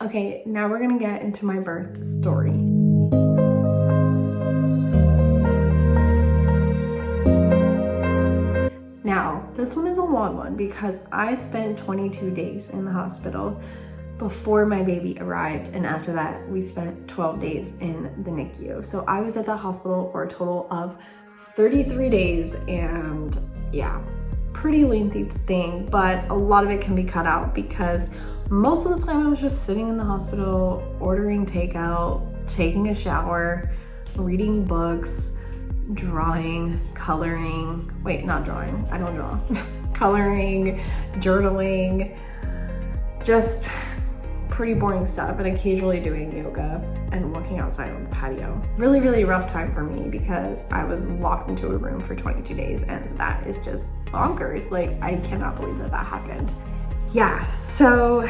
Okay, now we're gonna get into my birth story. Now, this one is a long one because I spent 22 days in the hospital before my baby arrived, and after that we spent 12 days in the NICU. So I was at the hospital for a total of 33 days, and yeah, pretty lengthy thing, but a lot of it can be cut out because most of the time I was just sitting in the hospital, ordering takeout, taking a shower, reading books, drawing, coloring, wait, not drawing, I don't draw, coloring, journaling, just pretty boring stuff, and occasionally doing yoga and walking outside on the patio. Really, really rough time for me because I was locked into a room for 22 days, and that is just bonkers. Like, I cannot believe that that happened. Yeah, so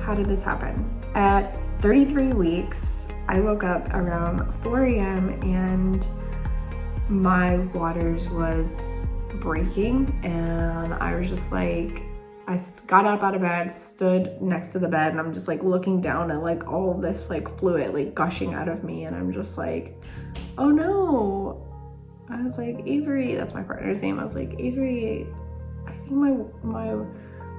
how did this happen? At 33 weeks, I woke up around 4 a.m. and my waters was breaking, and I was just like, I got up out of bed, stood next to the bed, and I'm just like looking down at like all of this like fluid like gushing out of me, and I'm just like, oh no. I was like, Avery, that's my partner's name. I was like, Avery, I think my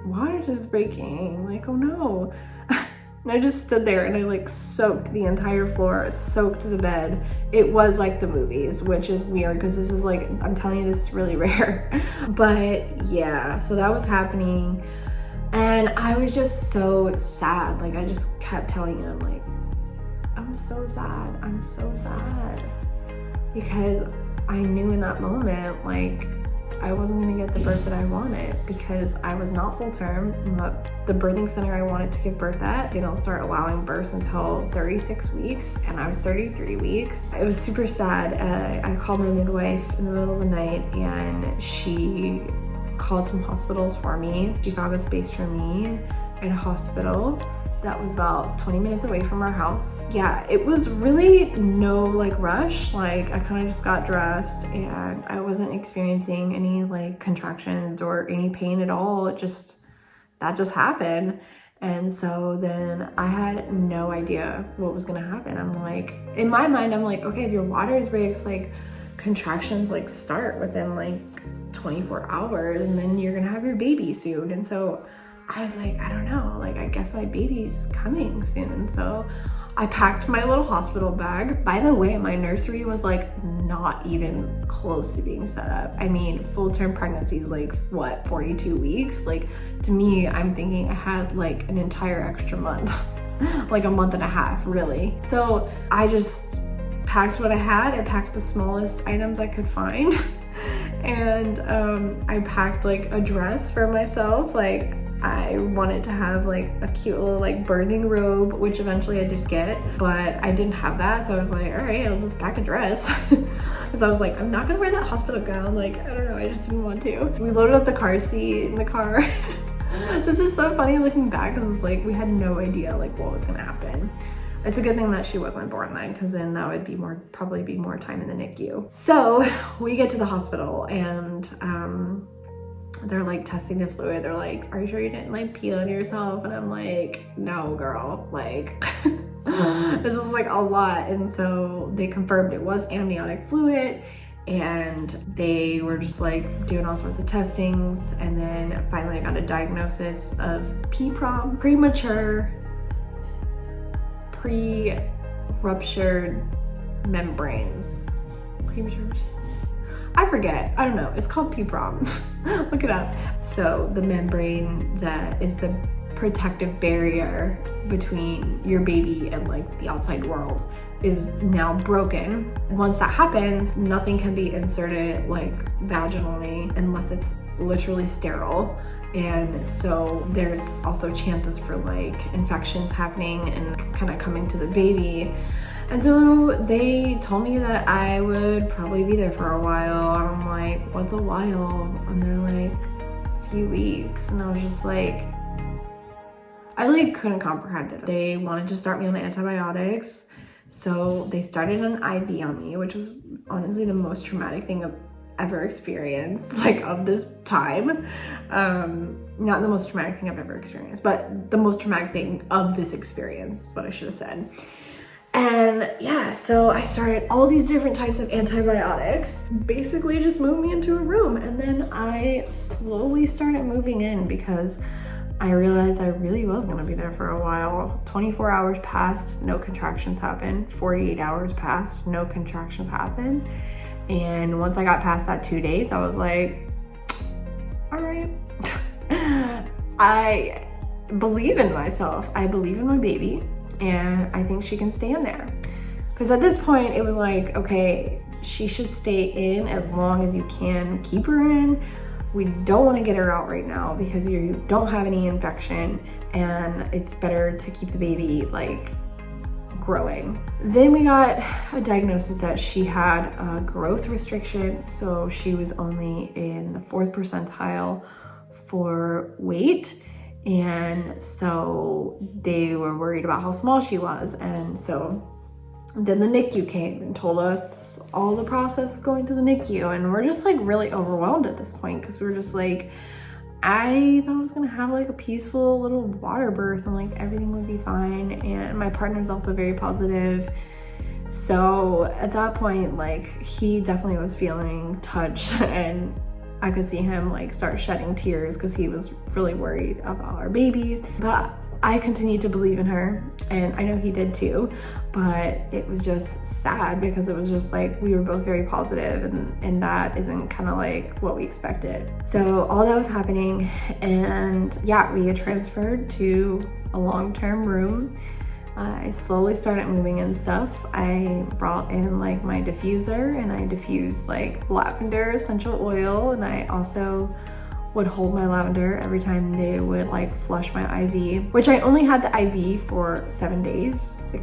water's is breaking. Like, oh no. And I just stood there and I like soaked the entire floor, soaked the bed. It was like the movies, which is weird because this is like, I'm telling you, this is really rare. But yeah, so that was happening. And I was just so sad. Like, I just kept telling him like, I'm so sad. I'm so sad. Because I knew in that moment, like, I wasn't gonna get the birth that I wanted because I was not full term. The birthing center I wanted to give birth at, they don't start allowing births until 36 weeks, and I was 33 weeks. It was super sad. I called my midwife in the middle of the night, and she called some hospitals for me. She found a space for me in a hospital that was about 20 minutes away from our house. Yeah, it was really no like rush. Like, I kind of just got dressed and I wasn't experiencing any like contractions or any pain at all. That just happened. And so then I had no idea what was gonna happen. I'm like, in my mind, I'm like, okay, if your waters breaks, like contractions like start within like 24 hours and then you're gonna have your baby soon. And so I was like, I don't know, like, I guess my baby's coming soon. So I packed my little hospital bag. By the way, my nursery was like not even close to being set up. I mean, full-term pregnancy is like, what, 42 weeks? Like, to me, I'm thinking I had like an entire extra month, like a month and a half, really. So I just packed what I had. I packed the smallest items I could find. And I packed like a dress for myself. Like, I wanted to have like a cute little like birthing robe, which eventually I did get, but I didn't have that. So I was like, all right, I'll just pack a dress. So I was like, I'm not gonna wear that hospital gown. Like, I don't know, I just didn't want to. We loaded up the car seat in the car. This is so funny looking back because it's like, we had no idea like what was gonna happen. It's a good thing that she wasn't born then, because then that would be probably be more time in the NICU. So we get to the hospital and they're like testing the fluid. They're like, are you sure you didn't like pee on yourself? And I'm like, no girl, like this is like a lot. And so they confirmed it was amniotic fluid, and they were just like doing all sorts of testings. And then finally I got a diagnosis of PPROM, premature pre-ruptured membranes. Premature, I forget, I don't know, it's called PPROM. Look it up. So the membrane that is the protective barrier between your baby and like the outside world is now broken. Once that happens, nothing can be inserted like vaginally unless it's literally sterile. And so there's also chances for like infections happening and kind of coming to the baby. And so they told me that I would probably be there for a while. And I'm like, what's a while? And they're like, a few weeks. And I was just like, I like couldn't comprehend it. They wanted to start me on antibiotics. So they started an IV on me, which was honestly the most traumatic thing I've ever experienced, like of this time. not the most traumatic thing I've ever experienced, but the most traumatic thing of this experience, is what I should have said. And yeah, so I started all these different types of antibiotics, basically just moved me into a room. And then I slowly started moving in because I realized I really was gonna be there for a while. 24 hours passed, no contractions happened. 48 hours passed, no contractions happened. And once I got past that 2 days, I was like, all right. I believe in myself. I believe in my baby, and I think she can stay in there. Because at this point, it was like, okay, she should stay in as long as you can keep her in. We don't want to get her out right now because you don't have any infection, and it's better to keep the baby like growing. Then we got a diagnosis that she had a growth restriction, so she was only in the 4th percentile for weight, and so they were worried about how small she was. And so then the NICU came and told us all the process of going to the NICU, and we're just like really overwhelmed at this point because we're just like, I thought I was gonna have like a peaceful little water birth and like everything would be fine. And my partner's also very positive. So at that point, like he definitely was feeling touched, and I could see him like start shedding tears because he was really worried about our baby. But I continued to believe in her, and I know he did too, but it was just sad because it was just like we were both very positive, and that isn't kind of like what we expected. So all that was happening, and yeah, we get transferred to a long-term room. I slowly started moving in stuff. I brought in like my diffuser, and I diffused like lavender essential oil, and I also would hold my lavender every time they would like flush my IV, which I only had the IV for 6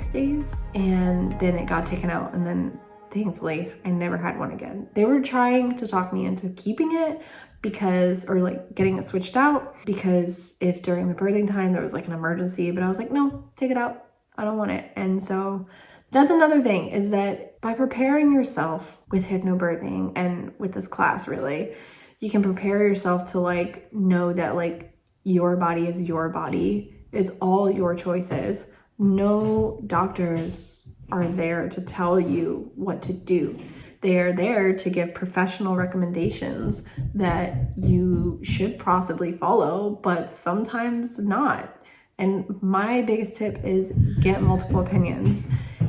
days, and then it got taken out, and then thankfully I never had one again. They were trying to talk me into keeping it because, or like getting it switched out, because if during the birthing time there was like an emergency, but I was like, no, take it out. I don't want it. And so that's another thing, is that by preparing yourself with hypnobirthing and with this class, really, you can prepare yourself to like know that like your body is your body. It's all your choices. No doctors are there to tell you what to do. They are there to give professional recommendations that you should possibly follow, but sometimes not. And my biggest tip is get multiple opinions.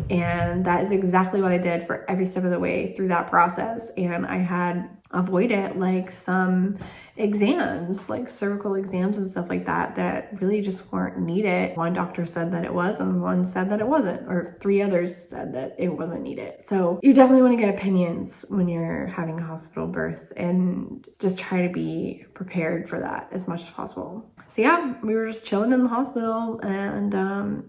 And that is exactly what I did for every step of the way through that process. And I had avoided like some exams, like cervical exams and stuff like that, that really just weren't needed. One doctor said that it was, and one said that it wasn't, or 3 others said that it wasn't needed. So you definitely want to get opinions when you're having a hospital birth, and just try to be prepared for that as much as possible. So yeah, we were just chilling in the hospital, and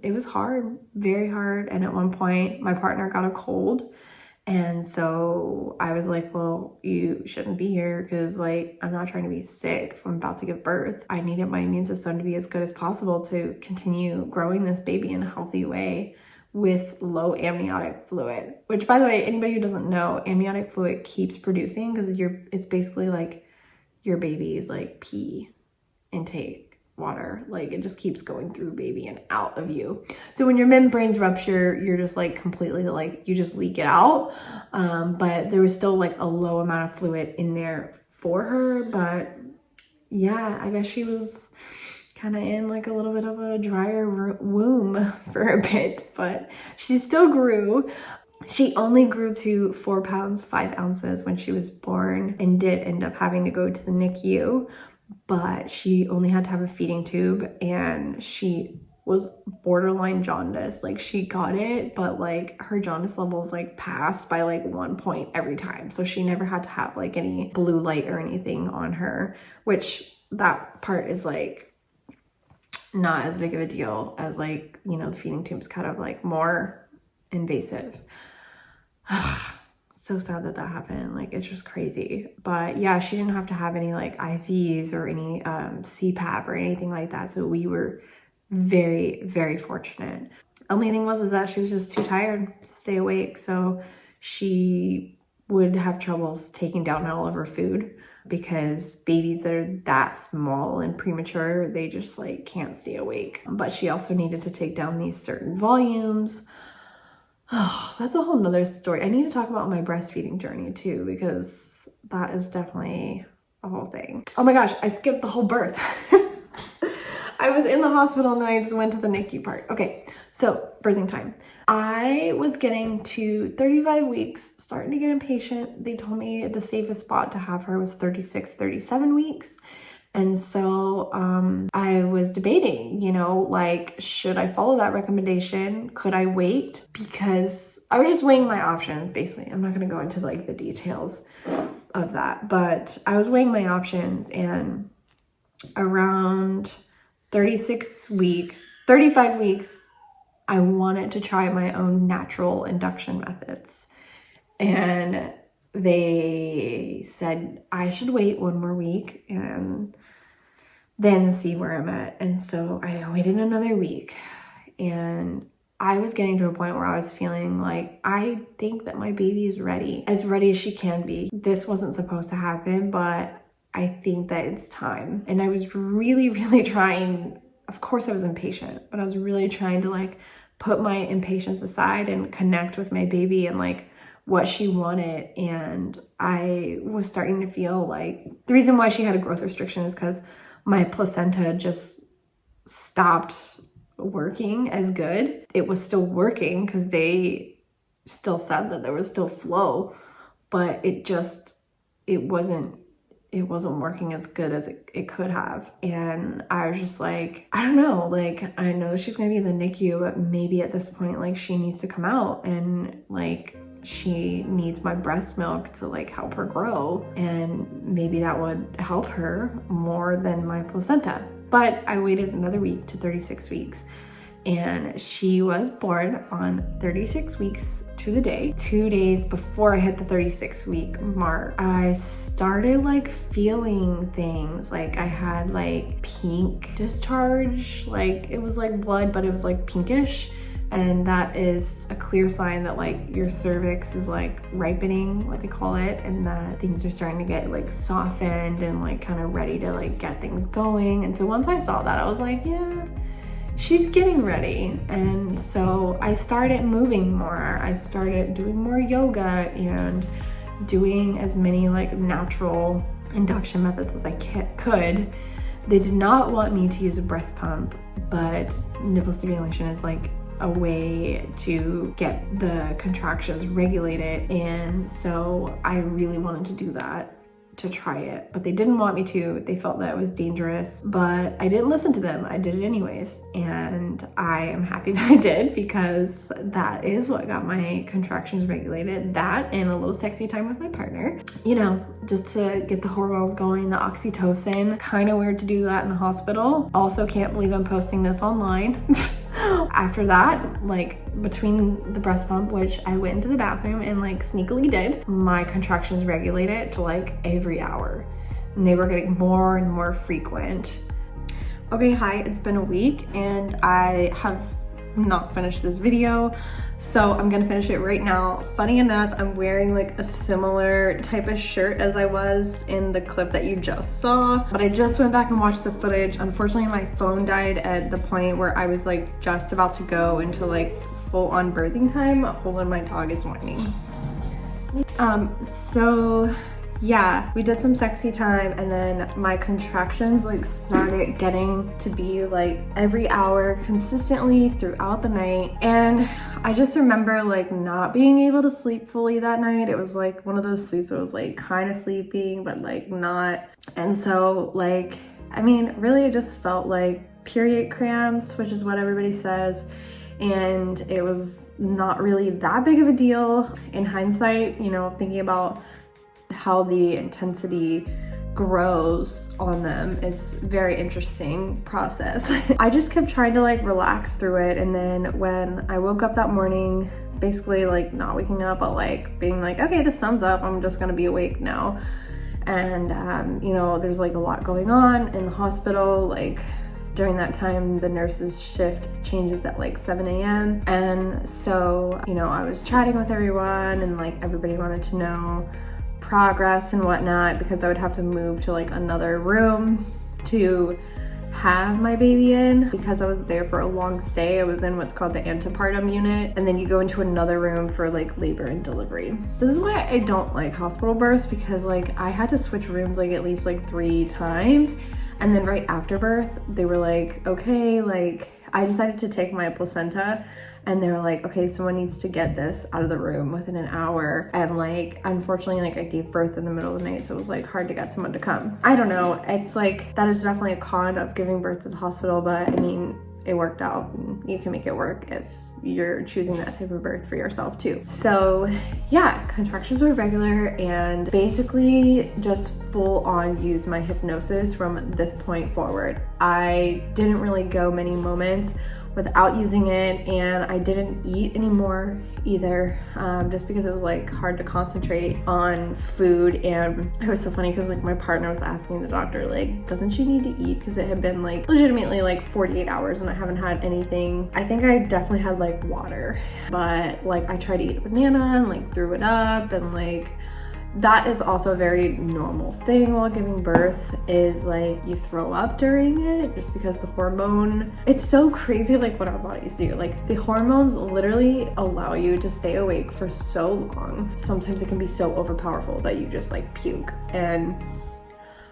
it was hard, very hard. And at one point my partner got a cold, and so I was like, well, you shouldn't be here because like I'm not trying to be sick if I'm about to give birth. I needed my immune system to be as good as possible to continue growing this baby in a healthy way with low amniotic fluid, which, by the way, anybody who doesn't know, amniotic fluid keeps producing because it's basically like your baby's like pee intake water. Like it just keeps going through baby and out of you. So when your membranes rupture, you're just like completely like, you just leak it out. But there was still like a low amount of fluid in there for her. But yeah, I guess she was kind of in like a little bit of a drier womb for a bit, but she still grew. She only grew to 4 pounds, 5 ounces when she was born, and did end up having to go to the NICU. But she only had to have a feeding tube, and she was borderline jaundice. Like she got it, but like her jaundice levels like passed by like 1 point every time. So she never had to have like any blue light or anything on her, which that part is like not as big of a deal as like, you know, the feeding tube's kind of like more invasive. So sad that happened. Like it's just crazy. But yeah, she didn't have to have any like IVs or any CPAP or anything like that. So we were very, very fortunate. Only thing was is that she was just too tired to stay awake. So she would have troubles taking down all of her food. because babies that are that small and premature, they just like can't stay awake. But she also needed to take down these certain volumes. Oh, that's a whole nother story. I need to talk about my breastfeeding journey too, because that is definitely a whole thing. Oh my gosh, I skipped the whole birth. I was in the hospital and then I just went to the NICU part. Okay, so birthing time. I was getting to 35 weeks, starting to get impatient. They told me the safest spot to have her was 36, 37 weeks. And so I was debating, you know, like, should I follow that recommendation? Could I wait? Because I was just weighing my options, basically. I'm not going to go into like the details of that, but I was weighing my options, and around 36 weeks, 35 weeks, I wanted to try my own natural induction methods. And they said I should wait one more week and then see where I'm at. And so I waited another week, and I was getting to a point where I was feeling like, I think that my baby is ready as she can be. This wasn't supposed to happen, but I think that it's time. And I was really, really trying. Of course I was impatient, but I was really trying to like put my impatience aside and connect with my baby and like what she wanted. And I was starting to feel like the reason why she had a growth restriction is because my placenta just stopped working as good. It was still working because they still said that there was still flow, but it wasn't working as good as it could have. And I was just like, I don't know, like, I know she's gonna be in the NICU, but maybe at this point, like, she needs to come out, and like, she needs my breast milk to like help her grow, and maybe that would help her more than my placenta. But I waited another week to 36 weeks, and she was born on 36 weeks to the day. 2 days before I hit the 36 week mark, I started like feeling things. Like I had like pink discharge, like it was like blood, but it was like pinkish. And that is a clear sign that like your cervix is like ripening, what they call it, and that things are starting to get like softened and like kind of ready to like get things going. And so once I saw that, I was like, yeah, she's getting ready. And so I started moving more. I started doing more yoga and doing as many like natural induction methods as I could. They did not want me to use a breast pump, but nipple stimulation is like a way to get the contractions regulated. And so I really wanted to do that, to try it, but they didn't want me to. They felt that it was dangerous, but I didn't listen to them. I did it anyways, and I am happy that I did, because that is what got my contractions regulated. That and a little sexy time with my partner, you know, just to get the hormones going, the oxytocin. Kind of weird to do that in the hospital. Also can't believe I'm posting this online. After that, like between the breast pump, which I went into the bathroom and like sneakily did, my contractions regulated to like every hour, and they were getting more and more frequent. Okay, hi, it's been a week and I have not finished this video, so I'm gonna finish it right now. Funny enough, I'm wearing like a similar type of shirt as I was in the clip that you just saw, but I just went back and watched the footage. Unfortunately, my phone died at the point where I was like just about to go into like full-on birthing time. Hold on, my dog is whining. So yeah, we did some sexy time, and then my contractions like started getting to be like every hour consistently throughout the night. And I just remember like not being able to sleep fully that night. It was like one of those sleeps where it was like kind of sleeping but like not. And so like, I mean, really it just felt like period cramps, which is what everybody says. And it was not really that big of a deal in hindsight, you know, thinking about how the intensity grows on them. It's a very interesting process. I just kept trying to like relax through it, and then when I woke up that morning, basically like not waking up but like being like, okay, the sun's up, I'm just gonna be awake now. And you know, there's like a lot going on in the hospital. Like during that time, the nurse's shift changes at like 7 a.m. And so, you know, I was chatting with everyone and like everybody wanted to know progress and whatnot, because I would have to move to like another room to have my baby in, because I was there for a long stay. I was in what's called the antepartum unit, and then you go into another room for like labor and delivery. This is why I don't like hospital births, because like I had to switch rooms like at least like 3 times, and then right after birth they were like, okay, like I decided to take my placenta, and they were like, okay, someone needs to get this out of the room within an hour. And like, unfortunately, like I gave birth in the middle of the night, so it was like hard to get someone to come. I don't know, it's like, that is definitely a con of giving birth at the hospital, but I mean, it worked out, and you can make it work if you're choosing that type of birth for yourself too. So yeah, contractions were regular, and basically just full on used my hypnosis from this point forward. I didn't really go many moments without using it, and I didn't eat anymore either, just because it was like hard to concentrate on food. And it was so funny because like my partner was asking the doctor, like, doesn't she need to eat, because it had been like legitimately like 48 hours and I haven't had anything. I think I definitely had like water, but like I tried to eat a banana and like threw it up, and like that is also a very normal thing while giving birth, is like you throw up during it, just because the hormone, it's so crazy like what our bodies do. Like the hormones literally allow you to stay awake for so long. Sometimes it can be so overpowerful that you just like puke. And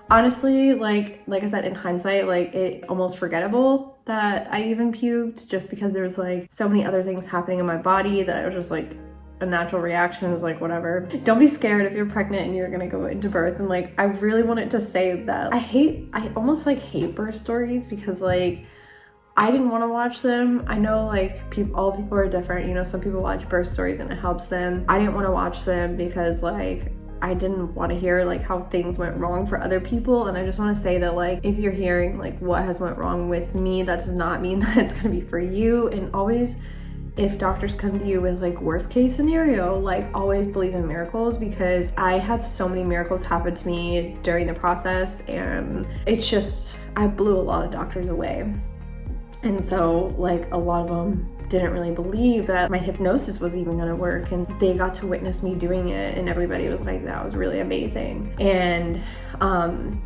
honestly, like I said, in hindsight, like it almost forgettable that I even puked, just because there was like so many other things happening in my body that I was just like, a natural reaction is like, whatever. Don't be scared if you're pregnant and you're gonna go into birth. And like, I really wanted to say that I almost like hate birth stories, because like I didn't want to watch them. I know like all people are different, you know, some people watch birth stories and it helps them. I didn't want to watch them because like I didn't want to hear like how things went wrong for other people. And I just want to say that like, if you're hearing like what has went wrong with me, that does not mean that it's gonna be for you. And always, if doctors come to you with like worst case scenario, like always believe in miracles, because I had so many miracles happen to me during the process, and it's just, I blew a lot of doctors away. And so like a lot of them didn't really believe that my hypnosis was even gonna work, and they got to witness me doing it, and everybody was like, that was really amazing. And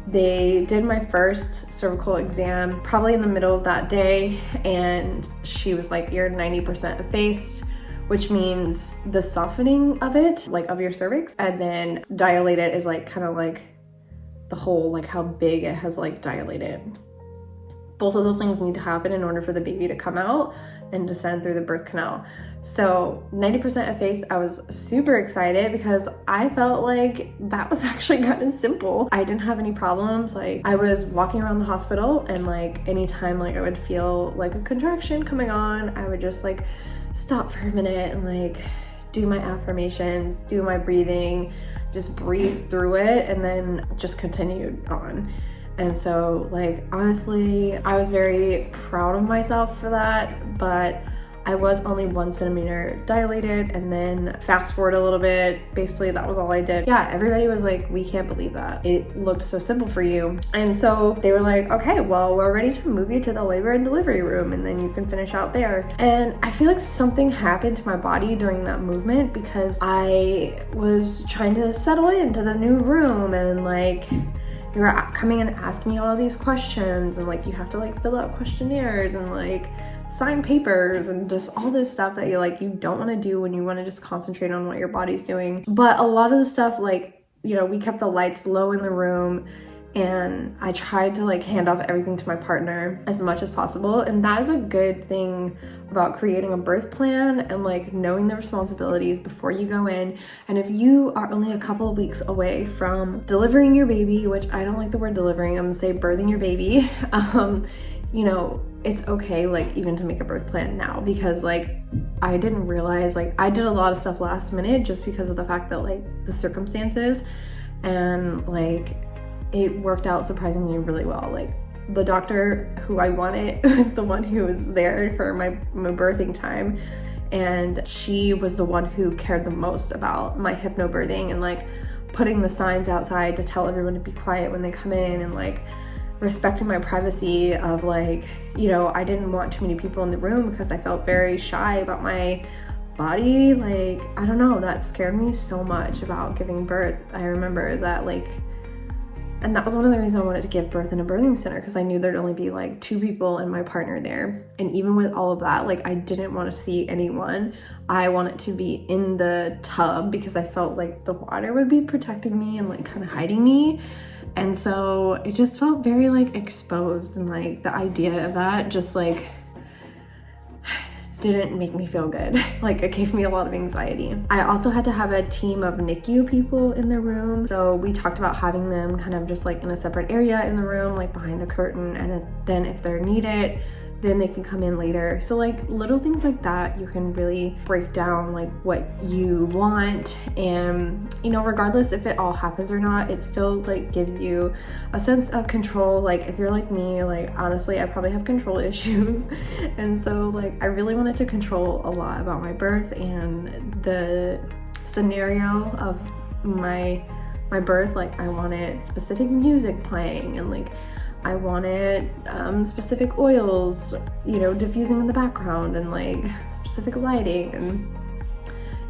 they did my first cervical exam probably in the middle of that day, and she was like, you're 90% effaced, which means the softening of it, like of your cervix, and then dilated is like kind of like the whole, like how big it has like dilated. Both of those things need to happen in order for the baby to come out and descend through the birth canal. So 90% effaced, I was super excited because I felt like that was actually kind of simple. I didn't have any problems. Like I was walking around the hospital, and like anytime like I would feel like a contraction coming on, I would just like stop for a minute and like do my affirmations, do my breathing, just breathe through it, and then just continued on. And so like, honestly, I was very proud of myself for that, but I was only 1 centimeter dilated. And then fast forward a little bit, basically that was all I did. Yeah, everybody was like, we can't believe that. It looked so simple for you. And so they were like, okay, well, we're ready to move you to the labor and delivery room, and then you can finish out there. And I feel like something happened to my body during that movement, because I was trying to settle into the new room, and like, they were coming and asking me all these questions, and like you have to like fill out questionnaires and like sign papers and just all this stuff that you don't want to do when you want to just concentrate on what your body's doing. But a lot of the stuff, like, you know, we kept the lights low in the room, and I tried to like hand off everything to my partner as much as possible. And that is a good thing about creating a birth plan and like knowing the responsibilities before you go in. And if you are only a couple of weeks away from delivering your baby, which I don't like the word delivering, I'm gonna say birthing your baby, you know, it's okay like even to make a birth plan now, because like I didn't realize, like I did a lot of stuff last minute just because of the fact that like the circumstances, and like it worked out surprisingly really well. Like the doctor who I wanted was the one who was there for my birthing time, and she was the one who cared the most about my hypnobirthing and like putting the signs outside to tell everyone to be quiet when they come in, and like respecting my privacy of like, you know, I didn't want too many people in the room because I felt very shy about my body, like, I don't know, that scared me so much about giving birth. I remember is that like, and that was one of the reasons I wanted to give birth in a birthing center, because I knew there'd only be like 2 people and my partner there. And even with all of that, like, I didn't want to see anyone. I wanted to be in the tub because I felt like the water would be protecting me and like kind of hiding me. And so it just felt very like exposed, and like the idea of that just like didn't make me feel good. Like, it gave me a lot of anxiety. I also had to have a team of NICU people in the room. So we talked about having them kind of just like in a separate area in the room, like behind the curtain. And then if they're needed, then they can come in later. So like little things like that, you can really break down like what you want. And, you know, regardless if it all happens or not, it still like gives you a sense of control. Like, if you're like me, like, honestly, I probably have control issues. And so like, I really wanted to control a lot about my birth and the scenario of my birth. Like, I wanted specific music playing, and like, I wanted specific oils, you know, diffusing in the background, and like specific lighting. And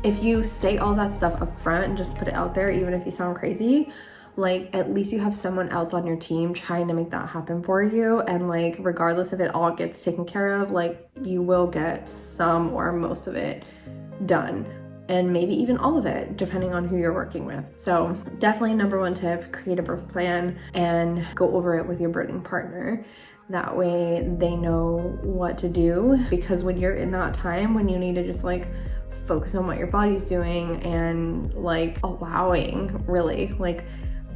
if you say all that stuff up front and just put it out there, even if you sound crazy, like, at least you have someone else on your team trying to make that happen for you. And like, regardless if it all gets taken care of, like, you will get some or most of it done. And maybe even all of it, depending on who you're working with. So definitely number 1 tip, create a birth plan and go over it with your birthing partner. That way they know what to do, because when you're in that time when you need to just like focus on what your body's doing and like allowing, really, like,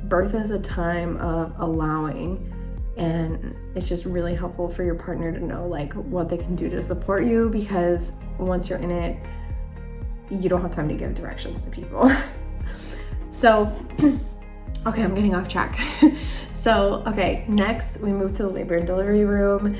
birth is a time of allowing. And it's just really helpful for your partner to know like what they can do to support you, because once you're in it, you don't have time to give directions to people. So, okay, I'm getting off track. So, okay, next we move to the labor and delivery room.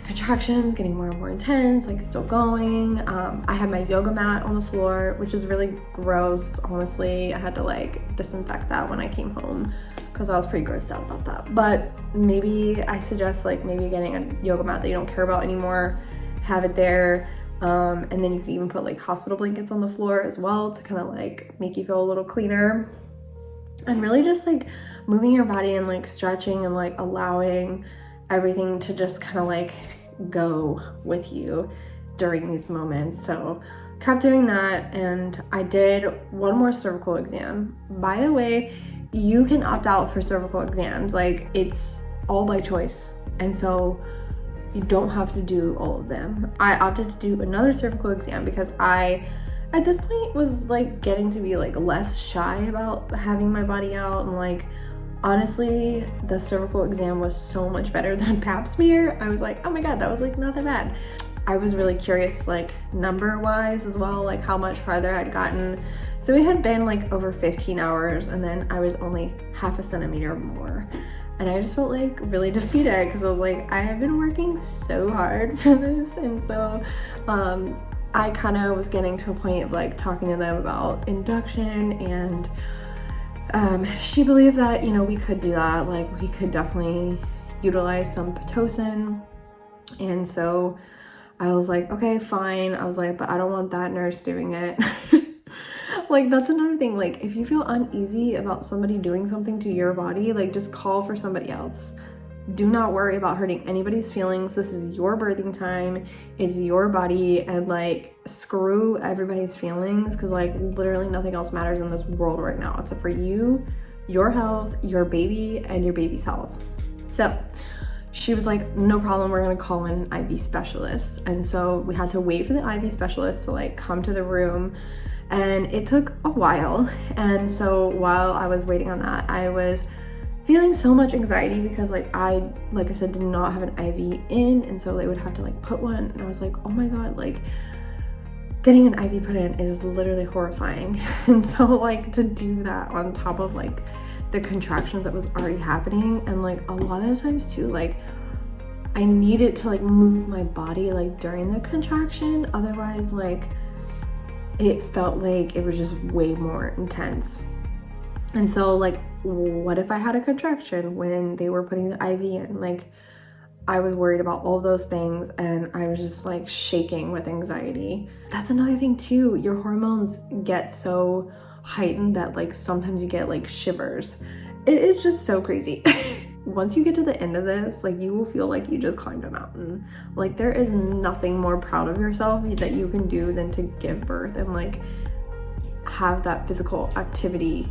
Contractions getting more and more intense, like still going. I had my yoga mat on the floor, which is really gross, honestly. I had to like disinfect that when I came home because I was pretty grossed out about that. But maybe I suggest like maybe getting a yoga mat that you don't care about anymore, have it there. And then you can even put like hospital blankets on the floor as well to kind of like make you feel a little cleaner. And really just like moving your body and like stretching and like allowing everything to just kind of like go with you during these moments. So kept doing that, and I did one more cervical exam. By the way, you can opt out for cervical exams. Like, it's all by choice. And so you don't have to do all of them. I opted to do another cervical exam because I, at this point, was like getting to be like less shy about having my body out. And like, honestly, the cervical exam was so much better than pap smear. I was like, oh my God, that was like not that bad. I was really curious, like number wise as well, like how much farther I'd gotten. So it had been like over 15 hours, and then I was only half a centimeter more. And I just felt like really defeated because I was like, I have been working so hard for this. And so I kind of was getting to a point of like talking to them about induction, and she believed that, you know, we could do that. Like, we could definitely utilize some Pitocin. And so I was like, okay, fine. I was like, but I don't want that nurse doing it. Like, that's another thing. Like, if you feel uneasy about somebody doing something to your body, like, just call for somebody else. Do not worry about hurting anybody's feelings. This is your birthing time. It's your body, and like, screw everybody's feelings, because like literally nothing else matters in this world right now except for you, your health, your baby, and your baby's health. So she was like, no problem, we're gonna call in an IV specialist. And so we had to wait for the IV specialist to like come to the room, and it took a while. And so while I was waiting on that, I was feeling so much anxiety because like I said, did not have an IV in, and so they would have to like put one, and I was like, oh my God, like getting an IV put in is literally horrifying. And so like to do that on top of like the contractions that was already happening, and like a lot of the times too, like I needed to like move my body like during the contraction, otherwise like it felt like it was just way more intense. And so like, what if I had a contraction when they were putting the IV in? Like, I was worried about all those things, and I was just like shaking with anxiety. That's another thing too. Your hormones get so heightened that like sometimes you get like shivers. It is just so crazy. Once you get to the end of this, like you will feel like you just climbed a mountain. Like there is nothing more proud of yourself that you can do than to give birth and like have that physical activity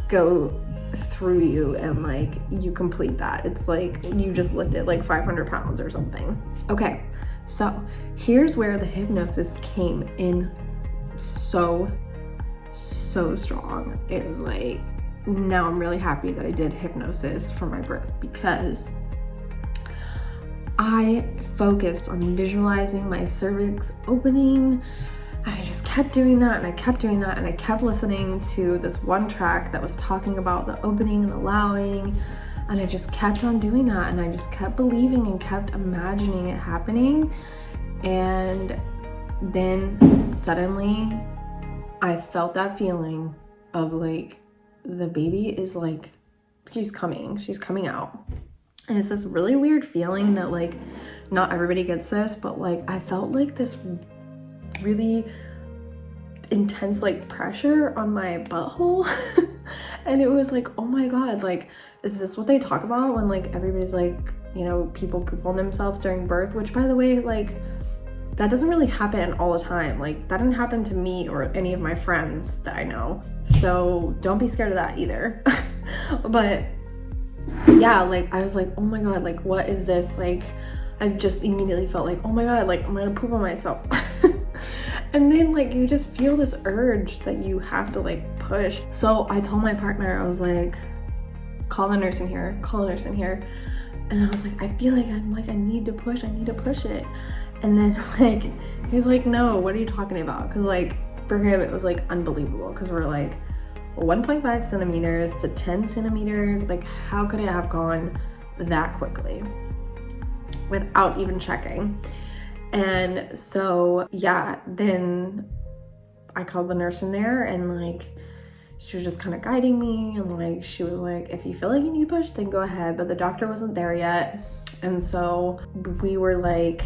go through you, and like you complete that. It's like you just lifted like 500 pounds or something. Okay, so here's where the hypnosis came in so strong. It was like, now I'm really happy that I did hypnosis for my birth, because I focused on visualizing my cervix opening, and I just kept doing that, and I kept doing that, and I kept listening to this one track that was talking about the opening and allowing, and I just kept on doing that, and I just kept believing and kept imagining it happening. And then suddenly I felt that feeling of like, the baby is like, she's coming out. And it's this really weird feeling that like, not everybody gets this, but like I felt like this really intense like pressure on my butthole. And it was like, oh my God, like, is this what they talk about when like everybody's like, you know, people poop on themselves during birth? Which, by the way, like, that doesn't really happen all the time. Like, that didn't happen to me or any of my friends that I know. So don't be scared of that either. But yeah, like I was like, oh my God, like what is this? Like, I just immediately felt like, oh my God, like I'm gonna poop on myself. And then like you just feel this urge that you have to like push. So I told my partner, I was like, call a nurse in here. And I was like, I feel like I need to push it. And then like he's like, no, what are you talking about? Because like for him it was like unbelievable, because we're like 1.5 centimeters to 10 centimeters. Like, how could it have gone that quickly without even checking? And so yeah, then I called the nurse in there, and like she was just kind of guiding me, and like she was like, if you feel like you need to push, then go ahead. But the doctor wasn't there yet, and so we were like,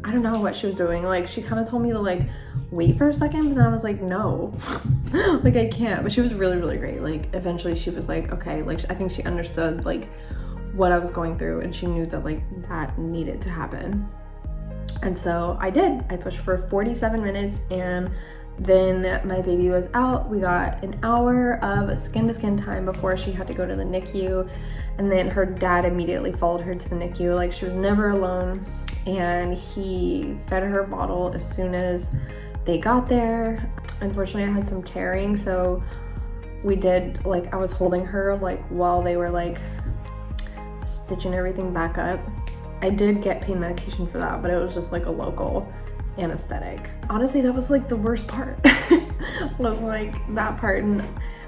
I don't know what she was doing. Like she kind of told me to like wait for a second, but then I was like, no, like I can't. But she was really, really great. Like eventually she was like, okay, like I think she understood like what I was going through, and she knew that like that needed to happen. And so I did. I pushed for 47 minutes, and then my baby was out. We got an hour of skin-to-skin time before she had to go to the NICU, and then her dad immediately followed her to the NICU. Like she was never alone, and he fed her bottle as soon as they got there. Unfortunately, I had some tearing, so we did, like, I was holding her like while they were like stitching everything back up. I did get pain medication for that, but it was just like a local anesthetic. Honestly, that was like the worst part. Was like that part. And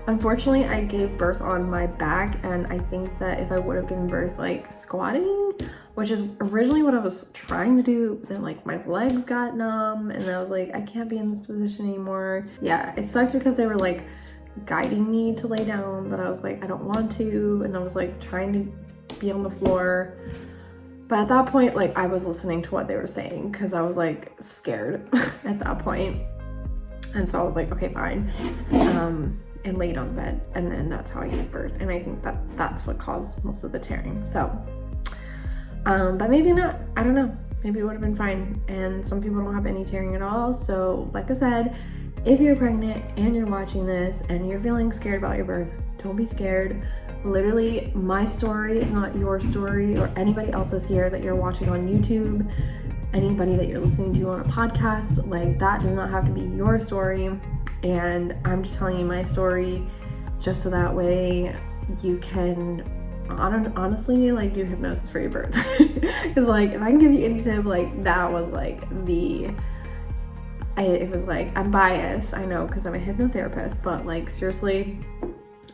unfortunately I gave birth on my back, and I think that if I would have given birth like squatting, which is originally what I was trying to do, then like my legs got numb, and I was like, I can't be in this position anymore. Yeah, it sucked because they were like guiding me to lay down, but I was like, I don't want to, and I was like trying to be on the floor. But at that point, like I was listening to what they were saying, because I was like scared at that point. And so I was like, okay, fine. And laid on the bed, and then that's how I gave birth. And I think that that's what caused most of the tearing. So, but maybe not, I don't know. Maybe it would have been fine. And some people don't have any tearing at all. So like I said, if you're pregnant and you're watching this and you're feeling scared about your birth, don't be scared. Literally, my story is not your story or anybody else's here that you're watching on YouTube, anybody that you're listening to on a podcast. Like, that does not have to be your story. And I'm just telling you my story just so that way you can honestly like do hypnosis for your birth. Because like if I can give you any tip, like that was like it was like, I'm biased, I know, because I'm a hypnotherapist, but like seriously,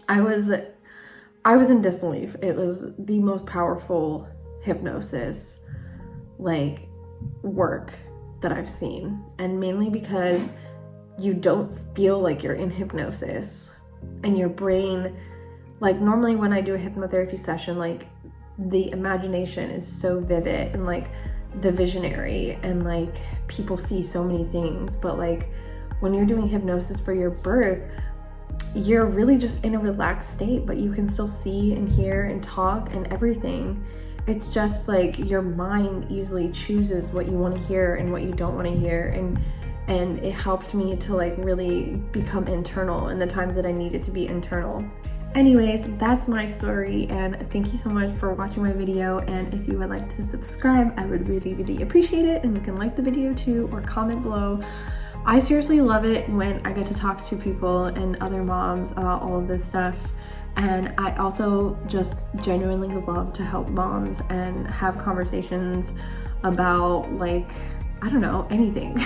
I was in disbelief. It was the most powerful hypnosis like work that I've seen, and mainly because you don't feel like you're in hypnosis, and your brain, like normally when I do a hypnotherapy session, like the imagination is so vivid and like the visionary, and like people see so many things. But like when you're doing hypnosis for your birth, you're really just in a relaxed state, but you can still see and hear and talk and everything. It's just like your mind easily chooses what you want to hear and what you don't want to hear, and it helped me to like really become internal in the times that I needed to be internal. Anyways, that's my story, and thank you so much for watching my video. And if you would like to subscribe, I would really appreciate it, and you can like the video too or comment below. I seriously love it when I get to talk to people and other moms about all of this stuff. And I also just genuinely love to help moms and have conversations about, like, I don't know, anything.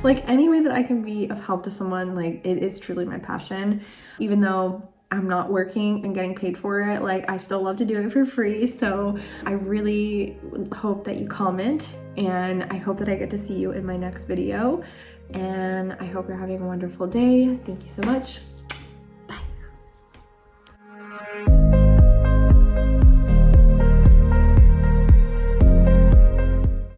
Like any way that I can be of help to someone, like it is truly my passion. Even though I'm not working and getting paid for it, like I still love to do it for free. So I really hope that you comment, and I hope that I get to see you in my next video. And I hope you're having a wonderful day. Thank you so much.